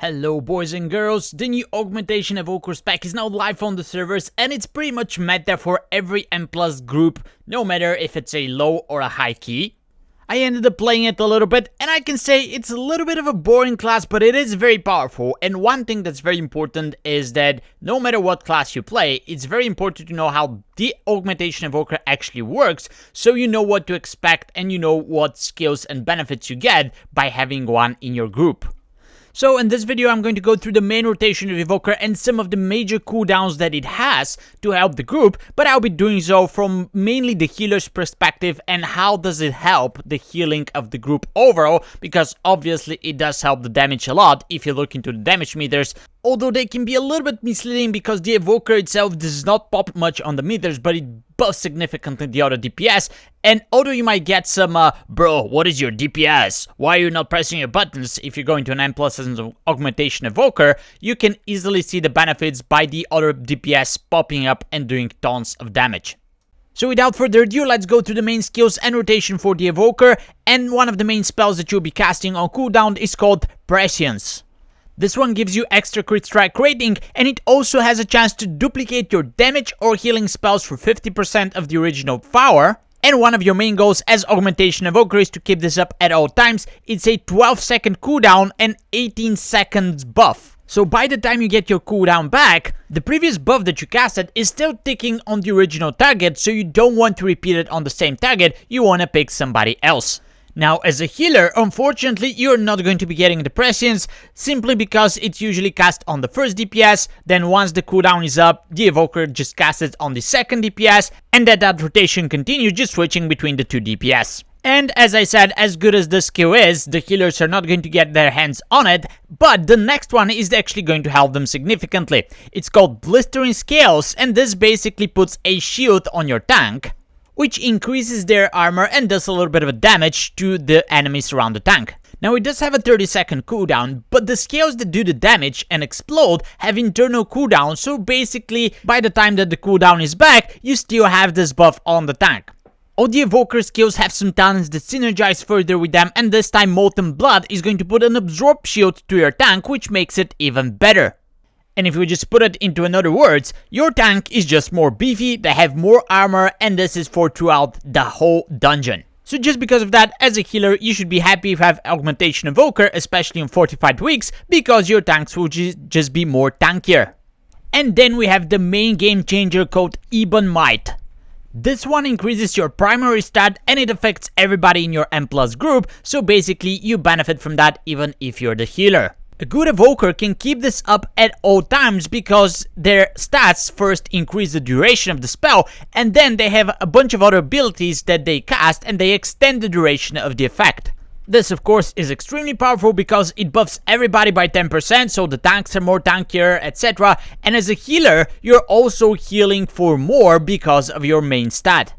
Hello boys and girls, the new Augmentation Evoker spec is now live on the servers and it's pretty much meta for every M+ group, no matter if it's a low or a high key. I ended up playing it a little bit and I can say it's a little bit of a boring class, but it is very powerful. And one thing that's very important is that no matter what class you play, it's very important to know how the Augmentation Evoker actually works, so you know what to expect and you know what skills and benefits you get by having one in your group. So in this video I'm going to go through the main rotation of Evoker and some of the major cooldowns that it has to help the group, but I'll be doing so from mainly the healer's perspective and how does it help the healing of the group overall, because obviously it does help the damage a lot if you look into the damage meters, although they can be a little bit misleading because the Evoker itself does not pop much on the meters, but it buffs significantly the other DPS. And although you might get some, bro, what is your DPS? Why are you not pressing your buttons? If you're going to an M+ as an Augmentation Evoker, you can easily see the benefits by the other DPS popping up and doing tons of damage. So without further ado, let's go through the main skills and rotation for the Evoker, and one of the main spells that you'll be casting on cooldown is called Prescience. This one gives you extra crit strike rating, and it also has a chance to duplicate your damage or healing spells for 50% of the original power. And one of your main goals as Augmentation Evoker is to keep this up at all times. It's a 12-second cooldown and 18 seconds buff. So by the time you get your cooldown back, the previous buff that you casted is still ticking on the original target, so you don't want to repeat it on the same target, you want to pick somebody else. Now, as a healer, unfortunately, you're not going to be getting the Prescience, simply because it's usually cast on the first DPS, then once the cooldown is up, the Evoker just casts it on the second DPS, and that rotation continues, just switching between the two DPS. And as I said, as good as the skill is, the healers are not going to get their hands on it, but the next one is actually going to help them significantly. It's called Blistering Scales, and this basically puts a shield on your tank, which increases their armor and does a little bit of damage to the enemies around the tank. Now it does have a 30-second cooldown, but the scales that do the damage and explode have internal cooldown, so basically by the time that the cooldown is back, you still have this buff on the tank. All the Evoker skills have some talents that synergize further with them, and this time Molten Blood is going to put an absorb shield to your tank, which makes it even better. And if we just put it into another words, your tank is just more beefy, they have more armor, and this is for throughout the whole dungeon. So just because of that, as a healer, you should be happy if you have Augmentation Evoker, especially in fortified weeks, because your tanks will just be more tankier. And then we have the main game changer called Ebon Might. This one increases your primary stat and it affects everybody in your M+ group, so basically you benefit from that even if you're the healer. A good Evoker can keep this up at all times because their stats first increase the duration of the spell, and then they have a bunch of other abilities that they cast and they extend the duration of the effect. This of course is extremely powerful because it buffs everybody by 10%, so the tanks are more tankier, etc. And as a healer, you're also healing for more because of your main stat.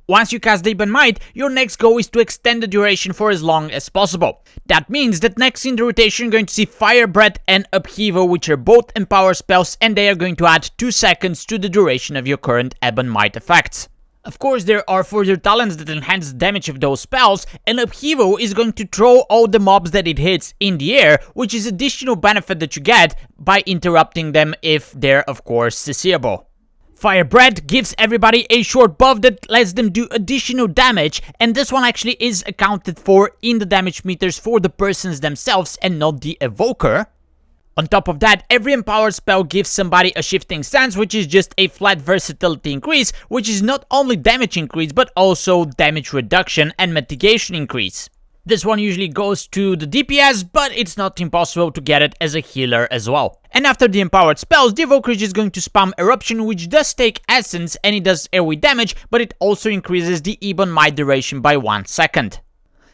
Once you cast Ebon Might, your next goal is to extend the duration for as long as possible. That means that next in the rotation you're going to see Firebred and Upheaval, which are both empower spells, and they are going to add 2 seconds to the duration of your current Ebon Might effects. Of course, there are further talents that enhance the damage of those spells, and Upheaval is going to throw all the mobs that it hits in the air, which is additional benefit that you get by interrupting them if they're of course Ceciable. Firebred gives everybody a short buff that lets them do additional damage, and this one actually is accounted for in the damage meters for the persons themselves and not the Evoker. On top of that, every empowered spell gives somebody a shifting stance, which is just a flat versatility increase, which is not only damage increase but also damage reduction and mitigation increase. This one usually goes to the DPS, but it's not impossible to get it as a healer as well. And after the empowered spells, the Evoker is just going to spam Eruption, which does take essence and it does AoE damage, but it also increases the Ebon Might duration by 1 second.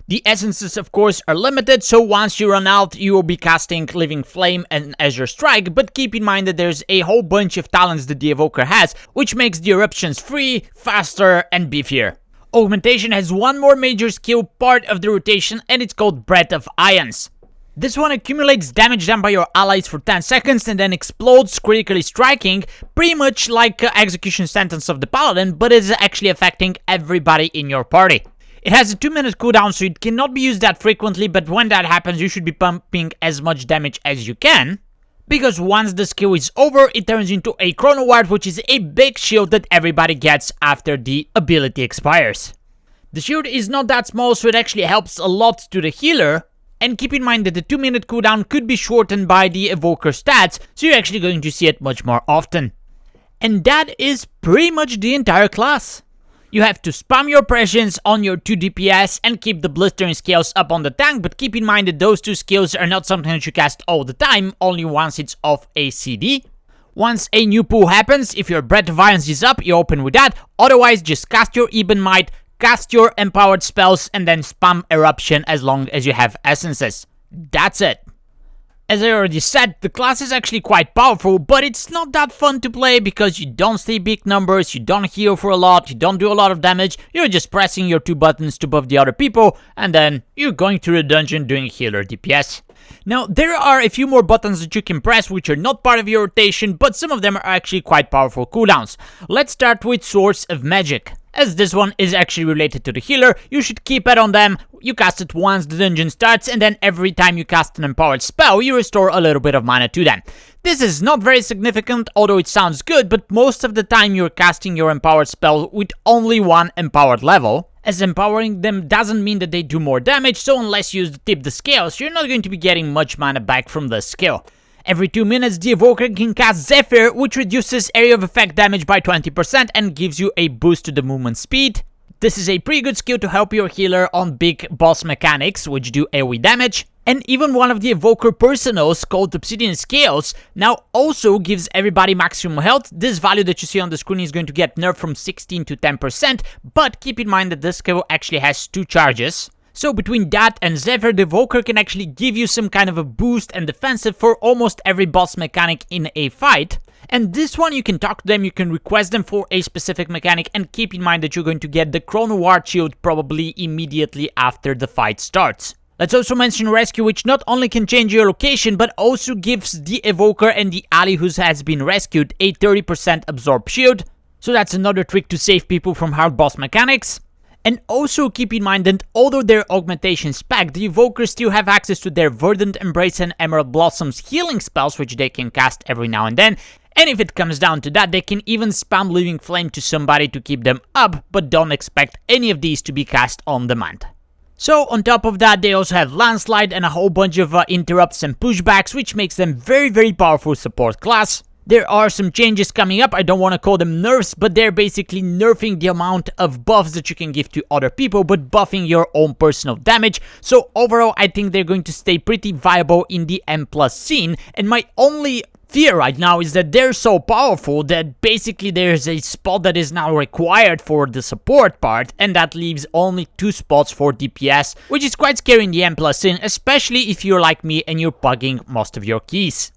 The essences of course are limited, so once you run out, you will be casting Living Flame and Azure Strike, but keep in mind that there's a whole bunch of talents that the Evoker has, which makes the eruptions free, faster, and beefier. Augmentation has one more major skill part of the rotation, and it's called Breath of Ions. This one accumulates damage done by your allies for 10 seconds and then explodes, critically striking, pretty much like Execution Sentence of the Paladin, but is actually affecting everybody in your party. It has a 2-minute cooldown, so it cannot be used that frequently, but when that happens, you should be pumping as much damage as you can. Because once the skill is over, it turns into a Chrono Wire, which is a big shield that everybody gets after the ability expires. The shield is not that small, so it actually helps a lot to the healer. And keep in mind that the 2-minute cooldown could be shortened by the Evoker stats, so you're actually going to see it much more often. And that is pretty much the entire class. You have to spam your Prescience on your 2 DPS and keep the blistering scales up on the tank, but keep in mind that those 2 skills are not something that you cast all the time, only once it's off a CD. Once a new pool happens, if your Breath of Violence is up, you open with that, otherwise just cast your Ebon Might, cast your empowered spells, and then spam Eruption as long as you have essences. That's it. As I already said, the class is actually quite powerful, but it's not that fun to play because you don't see big numbers, you don't heal for a lot, you don't do a lot of damage, you're just pressing your 2 buttons to buff the other people, and then you're going through the dungeon doing healer DPS. Now, there are a few more buttons that you can press which are not part of your rotation, but some of them are actually quite powerful cooldowns. Let's start with Source of Magic. As this one is actually related to the healer, you should keep it on them. You cast it once the dungeon starts, and then every time you cast an empowered spell, you restore a little bit of mana to them. This is not very significant, although it sounds good, but most of the time you're casting your empowered spell with only 1 empowered level. As empowering them doesn't mean that they do more damage, so unless you tip the scales, you're not going to be getting much mana back from the skill. Every 2 minutes, the Evoker can cast Zephyr, which reduces area of effect damage by 20% and gives you a boost to the movement speed. This is a pretty good skill to help your healer on big boss mechanics, which do AoE damage. And even one of the Evoker personals, called Obsidian Scales, now also gives everybody maximum health. This value that you see on the screen is going to get nerfed from 16 to 10%, but keep in mind that this skill actually has 2 charges. So between that and Zephyr, the Evoker can actually give you some kind of a boost and defensive for almost every boss mechanic in a fight. And this one, you can talk to them, you can request them for a specific mechanic, and keep in mind that you're going to get the Chrono Wire shield probably immediately after the fight starts. Let's also mention Rescue, which not only can change your location, but also gives the Evoker and the ally who has been rescued a 30% absorb shield. So that's another trick to save people from hard boss mechanics. And also keep in mind that although they're augmentation spec, the Evokers still have access to their Verdant Embrace and Emerald Blossom's healing spells, which they can cast every now and then. And if it comes down to that, they can even spam Living Flame to somebody to keep them up, but don't expect any of these to be cast on demand. So on top of that, they also have Landslide and a whole bunch of interrupts and pushbacks, which makes them very powerful support class. There are some changes coming up. I don't want to call them nerfs, but they're basically nerfing the amount of buffs that you can give to other people, but buffing your own personal damage. So overall, I think they're going to stay pretty viable in the M+ scene, and my only fear right now is that they're so powerful that basically there's a spot that is now required for the support part, and that leaves only 2 spots for DPS, which is quite scary in the M+ scene, especially if you're like me and you're pugging most of your keys.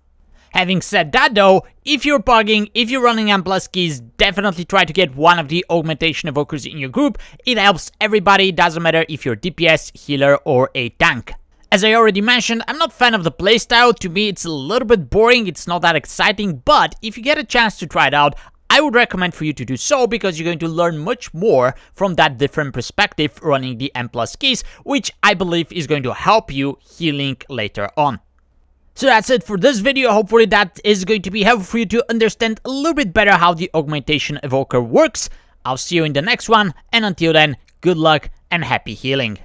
Having said that though, if you're pugging, if you're running M+ keys, definitely try to get one of the Augmentation Evokers in your group. It helps everybody, doesn't matter if you're DPS, healer, or a tank. As I already mentioned, I'm not a fan of the playstyle. To me, it's a little bit boring, it's not that exciting, but if you get a chance to try it out, I would recommend for you to do so because you're going to learn much more from that different perspective running the M+ keys, which I believe is going to help you healing later on. So that's it for this video. Hopefully that is going to be helpful for you to understand a little bit better how the Augmentation Evoker works. I'll see you in the next one, and until then, good luck and happy healing.